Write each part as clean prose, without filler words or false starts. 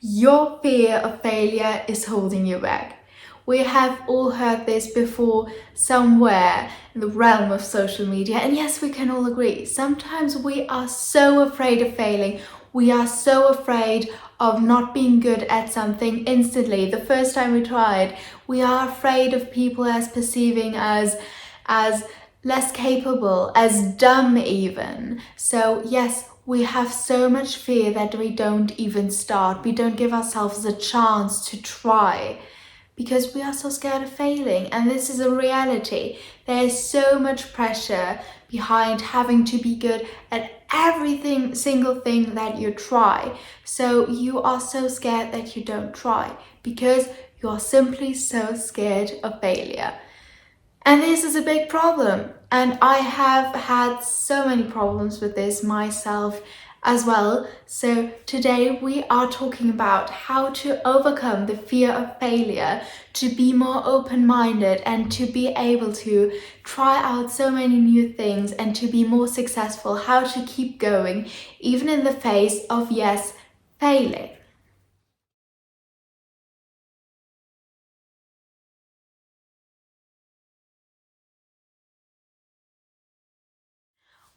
Your fear of failure is holding you back. We have all heard this before somewhere in the realm of social media, and yes, we can all agree. Sometimes we are so afraid of failing. We are so afraid of not being good at something instantly. The first time we try it, we are afraid of people as perceiving us as less capable, as dumb even. So yes, we have so much fear that we don't even start. We don't give ourselves a chance to try because we are so scared of failing. And this is a reality. There is so much pressure behind having to be good at everything, single thing that you try. So you are so scared that you don't try because you are simply so scared of failure. And this is a big problem. And I have had so many problems with this myself as well. So today we are talking about how to overcome the fear of failure, to be more open-minded and to be able to try out so many new things and to be more successful, how to keep going, even in the face of, yes, failing.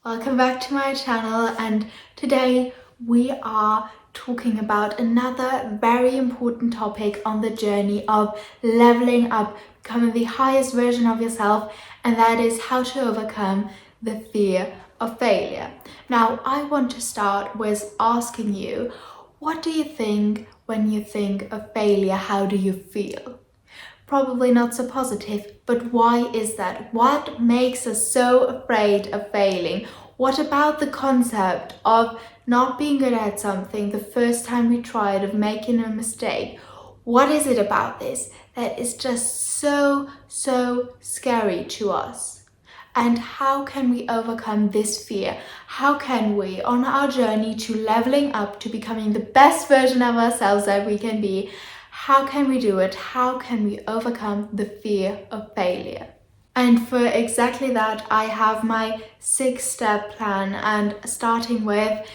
Welcome back to my channel, and today we are talking about another very important topic on the journey of leveling up, becoming the highest version of yourself, and that is how to overcome the fear of failure. Now, I want to start with asking you, what do you think when you think of failure? How do you feel? Probably not so positive, but why is that? What makes us so afraid of failing? What about the concept of not being good at something the first time we try it, of making a mistake? What is it about this that is just so scary to us? And how can we overcome this fear? How can we, on our journey to leveling up, to becoming the best version of ourselves that we can be, how can we do it? How can we overcome the fear of failure? And for exactly that, I have my 6-step plan, and starting with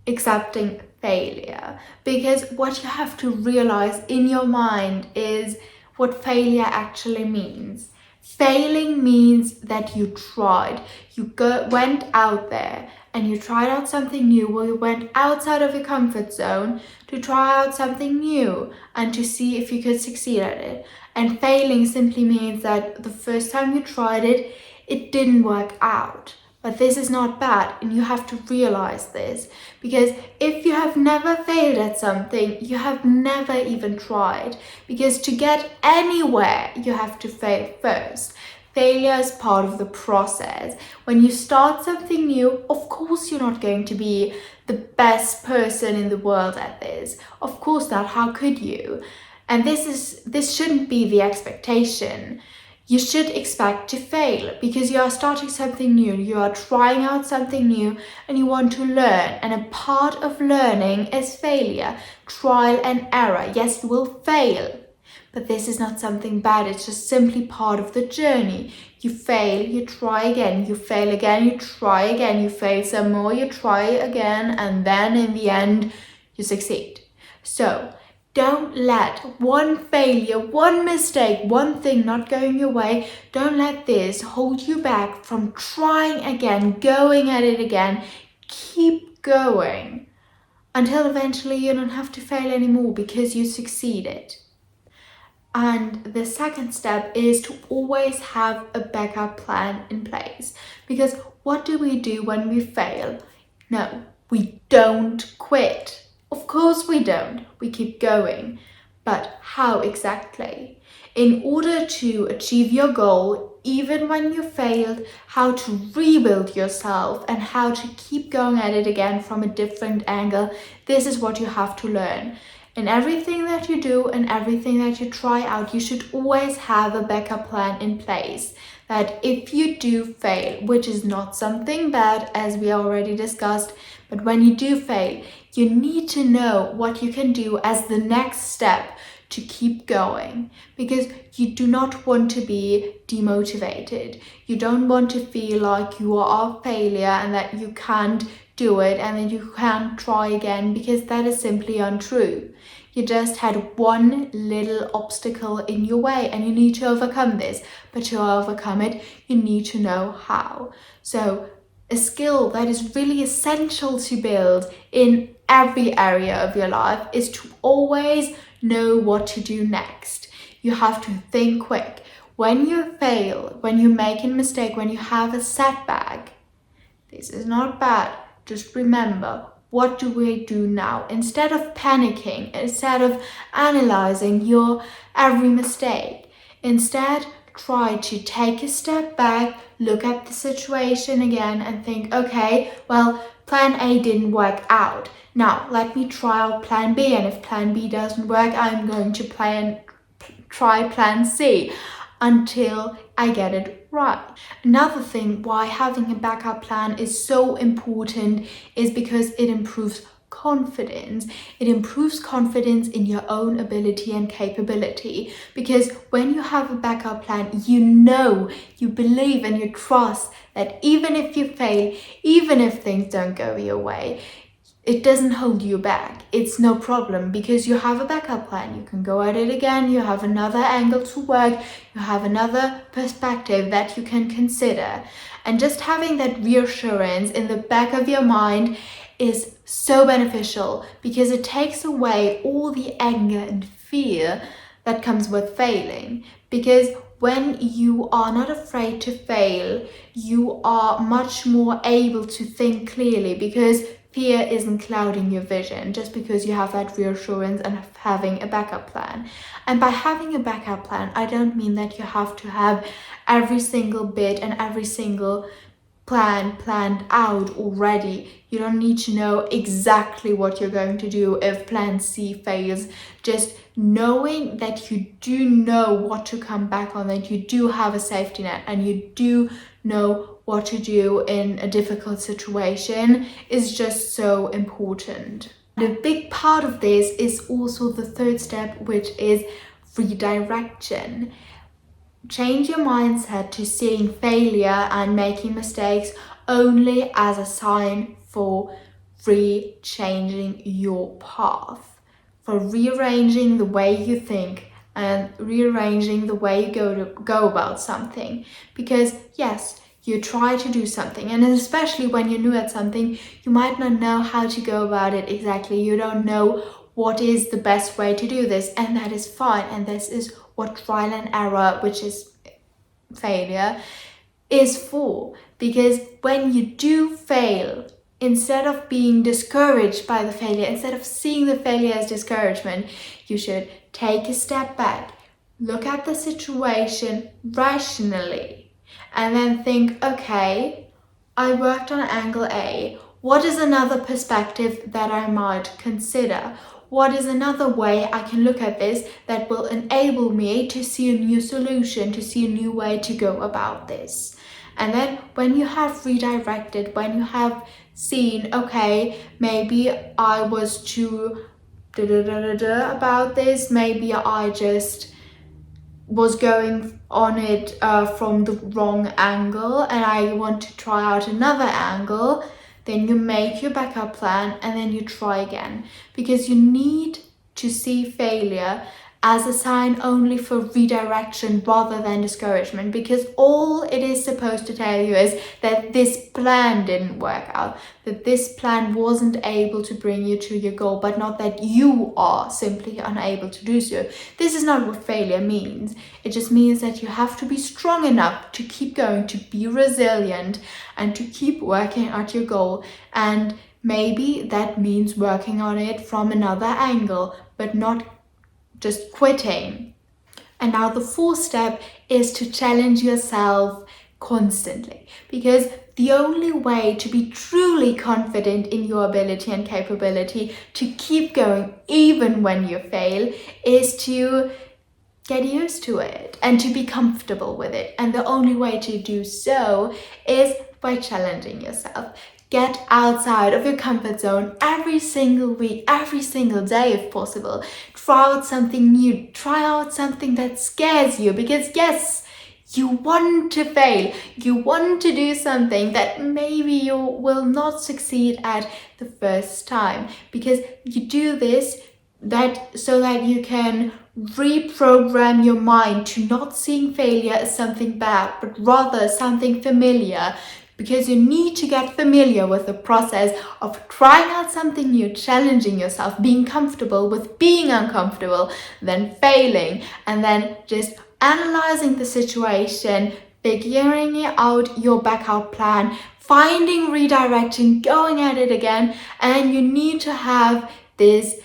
accepting failure. Because what you have to realize in your mind is what failure actually means. Failing means that you tried. You went out there and you tried out something new, or you went outside of your comfort zone to try out something new and to see if you could succeed at it. And failing simply means that the first time you tried it, it didn't work out. But this is not bad, and you have to realize this, because if you have never failed at something, you have never even tried, because to get anywhere, you have to fail first. Failure is part of the process. When you start something new, of course you're not going to be the best person in the world at this. Of course not, how could you? And this shouldn't be the expectation. You should expect to fail because you are starting something new, you are trying out something new, and you want to learn. And a part of learning is failure, trial and error. Yes, you will fail, but this is not something bad. It's just simply part of the journey. You fail, you try again, you fail again, you try again, you fail some more, you try again, and then in the end, you succeed. So, don't let one failure, one mistake, one thing not going your way, don't let this hold you back from trying again, going at it again. Keep going until eventually you don't have to fail anymore because you succeeded. And the second step is to always have a backup plan in place. Because what do we do when we fail? No, we don't quit. Of course we don't. We keep going. But how exactly? In order to achieve your goal, even when you failed, how to rebuild yourself and how to keep going at it again from a different angle, this is what you have to learn. In everything that you do and everything that you try out, you should always have a backup plan in place. That if you do fail, which is not something bad as we already discussed, but when you do fail, you need to know what you can do as the next step to keep going, because you do not want to be demotivated. You don't want to feel like you are a failure and that you can't do it and then you can't try again, because that is simply untrue. You just had one little obstacle in your way and you need to overcome this. But to overcome it, you need to know how. So a skill that is really essential to build in every area of your life is to always know what to do next. You have to think quick. When you fail, when you make a mistake, when you have a setback, this is not bad. Just remember, what do we do now? Instead of panicking, instead of analyzing your every mistake, instead try to take a step back, look at the situation again and think, okay, well, plan A didn't work out. Now, let me try out plan B, and if plan B doesn't work, I'm going to try plan C until I get it right. Another thing why having a backup plan is so important is because it improves confidence. It improves confidence in your own ability and capability, because when you have a backup plan, you know, you believe and you trust that even if you fail, even if things don't go your way, it doesn't hold you back. It's no problem, because you have a backup plan. You can go at it again. You have another angle to work. You have another perspective that you can consider. And just having that reassurance in the back of your mind is so beneficial, because it takes away all the anger and fear that comes with failing. Because when you are not afraid to fail, you are much more able to think clearly, because fear isn't clouding your vision just because you have that reassurance and having a backup plan. And by having a backup plan, I don't mean that you have to have every single bit and every single plan planned out already. You don't need to know exactly what you're going to do if plan C fails. Just knowing that you do know what to come back on, that you do have a safety net and you do know what to do in a difficult situation is just so important. And a big part of this is also the third step, which is redirection. Change your mindset to seeing failure and making mistakes only as a sign for changing your path, for rearranging the way you think and rearranging the way you go about something. Because yes, you try to do something, and especially when you're new at something, you might not know how to go about it exactly. You don't know what is the best way to do this, and that is fine. And this is what trial and error, which is failure, is for. Because when you do fail, instead of being discouraged by the failure, instead of seeing the failure as discouragement, you should take a step back, look at the situation rationally, and then think, okay, I worked on angle A. What is another perspective that I might consider? What is another way I can look at this that will enable me to see a new solution, to see a new way to go about this? And then when you have redirected, when you have seen, okay, maybe I was too about this, maybe I just was going on it from the wrong angle and I want to try out another angle, then you make your backup plan and then you try again. Because you need to see failure as a sign only for redirection rather than discouragement, because all it is supposed to tell you is that this plan didn't work out, that this plan wasn't able to bring you to your goal, but not that you are simply unable to do so. This is not what failure means. It just means that you have to be strong enough to keep going, to be resilient and to keep working at your goal. And maybe that means working on it from another angle, but not just quitting. And now the fourth step is to challenge yourself constantly, because the only way to be truly confident in your ability and capability to keep going even when you fail is to get used to it and to be comfortable with it. And the only way to do so is by challenging yourself. Get outside of your comfort zone every single week, every single day if possible. Try out something new. Try out something that scares you, because yes, You want to fail. You want to do something that maybe you will not succeed at the first time, because you do this so that you can reprogram your mind to not seeing failure as something bad, but rather something familiar, because you need to get familiar with the process of trying out something new, challenging yourself, being comfortable with being uncomfortable, then failing, and then just analyzing the situation, figuring out your backup plan, finding redirection, going at it again, and you need to have this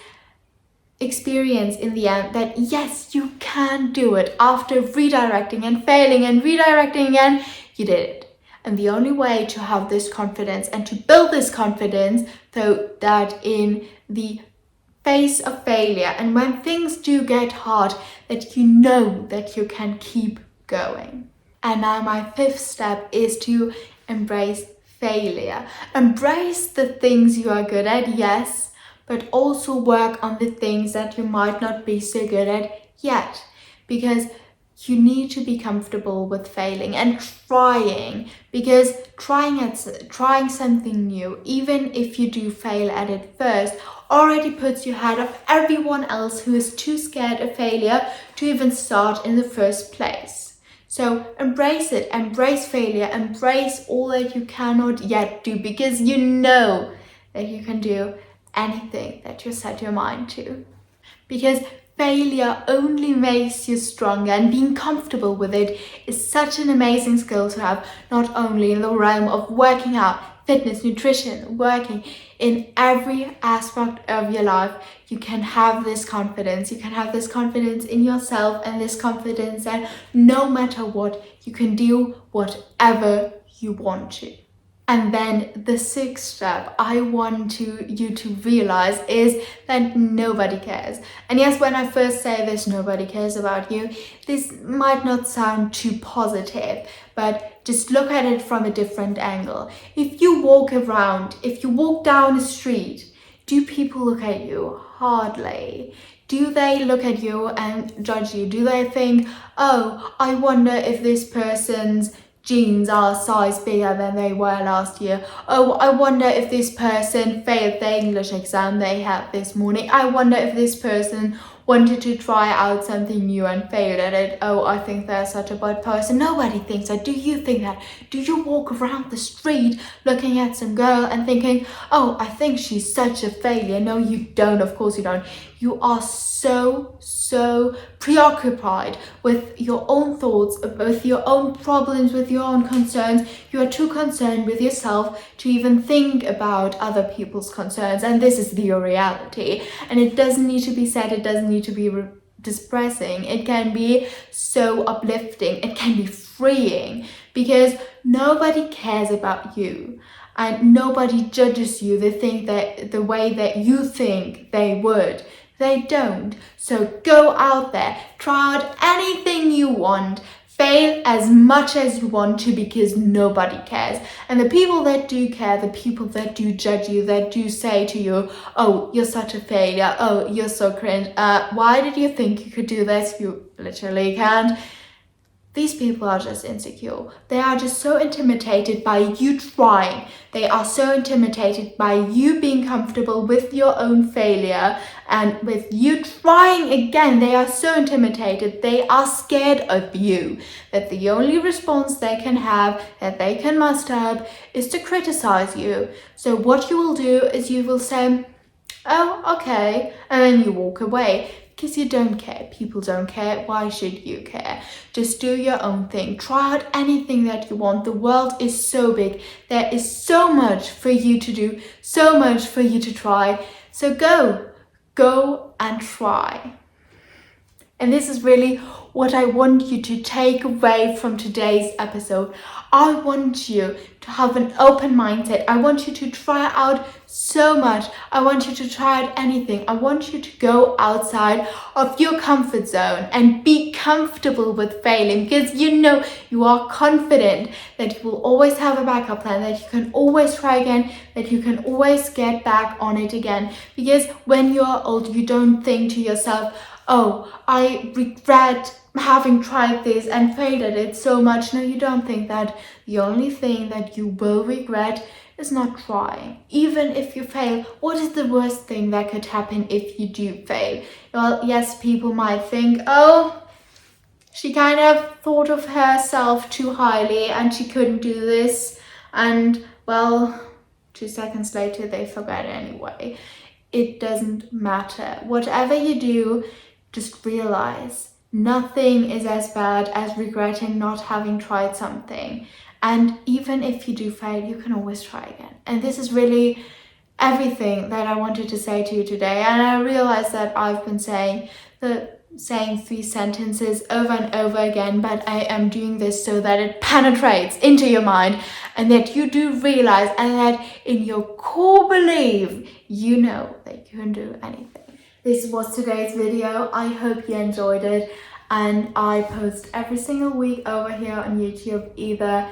experience in the end that yes, you can do it. After redirecting and failing and redirecting again, you did it. And the only way to have this confidence and to build this confidence, so that in the face of failure and when things do get hard, that you know that you can keep going. And now my fifth step is to embrace failure. Embrace the things you are good at, yes, but also work on the things that you might not be so good at yet, because you need to be comfortable with failing and trying, because trying something new, even if you do fail at it first, already puts you ahead of everyone else who is too scared of failure to even start in the first place. So embrace it, embrace failure, embrace all that you cannot yet do, because you know that you can do anything that you set your mind to. Because failure only makes you stronger, and being comfortable with it is such an amazing skill to have, not only in the realm of working out, fitness, nutrition, working, in every aspect of your life. You can have this confidence. You can have this confidence in yourself, and this confidence that no matter what, you can do whatever you want to. And then the sixth step I want you to realize is that nobody cares. And yes, when I first say this, nobody cares about you, this might not sound too positive, but just look at it from a different angle. If you walk down the street, do people look at you? Hardly. Do they look at you and judge you? Do they think, oh, I wonder if this person's jeans are a size bigger than they were last year? Oh, I wonder if this person failed the English exam they had this morning. I wonder if this person wanted to try out something new and failed at it. Oh, I think they're such a bad person. Nobody thinks that. Do you think that? Do you walk around the street looking at some girl and thinking, oh, I think she's such a failure? No, you don't. Of course you don't. You are so preoccupied with your own thoughts, with your own problems, with your own concerns. You are too concerned with yourself to even think about other people's concerns, and this is your reality. And it doesn't need to be said, it doesn't need to be depressing. It can be so uplifting, it can be freeing, because nobody cares about you and nobody judges you. They think that the way that you think they would. They don't. So go out there, try out anything you want, fail as much as you want to, because nobody cares. And the people that do care, the people that do judge you, that do say to you, oh, you're such a failure, oh, you're so cringe, why did you think you could do this? You literally can't. These people are just insecure. They are just so intimidated by you trying. They are so intimidated by you being comfortable with your own failure and with you trying again. They are so intimidated. They are scared of you, that the only response they can have, that they can muster up, is to criticize you. So what you will do is you will say, oh, okay, and then you walk away. Because you don't care. People don't care. Why should you care? Just do your own thing. Try out anything that you want. The world is so big. There is so much for you to do, so much for you to try. So go and try. And this is really what I want you to take away from today's episode. I want you to have an open mindset. I want you to try out so much. I want you to try out anything. I want you to go outside of your comfort zone and be comfortable with failing, because you know, you are confident that you will always have a backup plan, that you can always try again, that you can always get back on it again. Because when you're old, you don't think to yourself, oh, I regret having tried this and failed at it so much. No, you don't think that. The only thing that you will regret is not trying. Even if you fail, what is the worst thing that could happen if you do fail? Well, yes, people might think, oh, she kind of thought of herself too highly and she couldn't do this. And well, 2 seconds later, they forget anyway. It doesn't matter. Whatever you do, just realize nothing is as bad as regretting not having tried something. And even if you do fail, you can always try again. And this is really everything that I wanted to say to you today. And I realize that I've been saying 3 sentences over and over again, but I am doing this so that it penetrates into your mind and that you do realize and that in your core belief, you know that you can do anything. This was today's video. I hope you enjoyed it, and I post every single week over here on YouTube either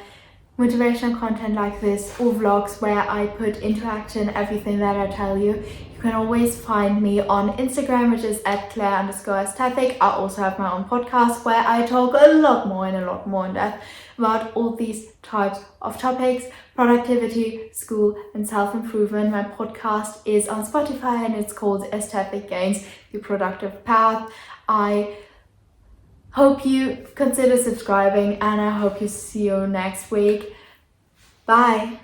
motivational content like this or vlogs where I put into action everything that I tell you. You can always find me on Instagram, which is @Claire_aesthetic. I also have my own podcast where I talk a lot more in depth about all these types of topics: productivity, school, and self-improvement. My podcast is on Spotify and it's called Aesthetic Gains, Your Productive Path. I hope you consider subscribing and I hope you see you next week. Bye.